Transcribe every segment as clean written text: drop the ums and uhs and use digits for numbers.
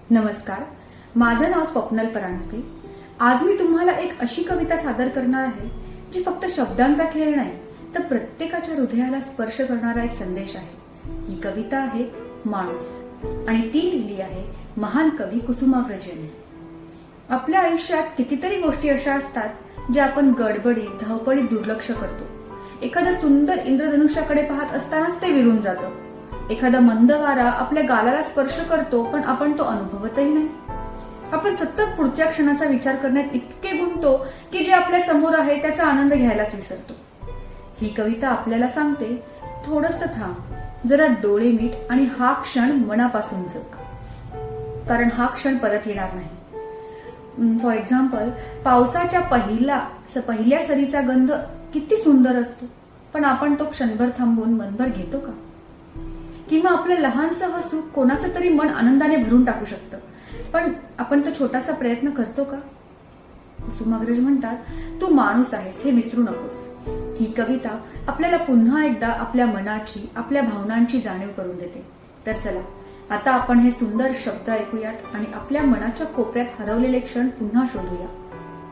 नमस्कार, माझं नाव स्वप्नल परांजपे। आज मी तुम्हाला एक अशी कविता सादर करणार आहे जी फक्त शब्दांचा खेळ नाही तर प्रत्येकाच्या हृदयाला स्पर्श करणारा एक संदेश आहे। ही कविता आहे माणूस आणि ती लिहिली आहे महान कवी कुसुमाग्रज यांनी। आपल्या आयुष्यात कितीतरी गोष्टी अशा असतात ज्या आपण गडबडीत धावपळीत दुर्लक्ष करतो। एखादं सुंदर इंद्रधनुष्याकडे पाहत असतानाच ते विरून जातं। एखादा मंद वारा आपल्या गालाला स्पर्श करतो पण आपण तो अनुभवतही नाही। आपण सतत पुढच्या क्षणाचा विचार करण्यात इतके गुंततो की जे आपल्या समोर आहे त्याचा आनंद घ्यायलाच विसरतो। ही कविता आपल्याला सांगते, थोडंसं थांब, जरा डोळे मीट आणि हा क्षण मनापासून जग, कारण हा क्षण परत येणार नाही। फॉर एक्झाम्पल, पावसाच्या पहिल्या सरीचा गंध किती सुंदर असतो, पण आपण तो क्षणभर थांबून मनभर घेतो का? किंवा आपलं लहानसं हसू कोणाचं तरी मन आनंदाने भरून टाकू शकतं, पण आपण तो छोटासा प्रयत्न करतो का? कुसुमाग्रज म्हणतात, तू माणूस आहेस हे विसरू नकोस। ही कविता आपल्याला पुन्हा एकदा आपल्या मनाची, आपल्या भावनांची जाणीव करून देते। तर चला, आता आपण हे सुंदर शब्द ऐकूयात आणि आपल्या मनाच्या कोपऱ्यात हरवलेले क्षण पुन्हा शोधूया।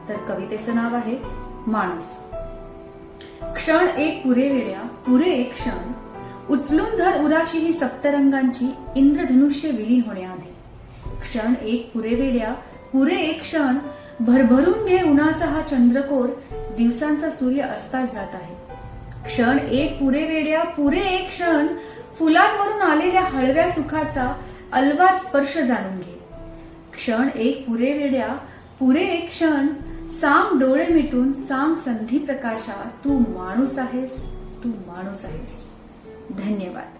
तर कवितेचं नाव आहे माणूस। क्षण एक पुरे वेड्या, पुरे एक क्षण, उचलून धर उराशी ही सप्तरंगांची इंद्रधनुष्य विलीन होण्याआधी। क्षण एक पुरे वेड्या, पुरे एक क्षण, भरभरून घे उन्हाचा हा चंद्रकोर, दिवसांचा सूर्य अस्तास जात आहे। क्षण एक पुरे वेड्या, पुरे एक क्षण, फुलांवरून आलेल्या हळव्या सुखाचा अलवार स्पर्श जाणून घे। क्षण एक पुरे वेड्या, पुरे एक क्षण, सांग डोळे मिटून, सांग संधी प्रकाशा, तू माणूस आहेस, तू माणूस आहेस। धन्यवाद।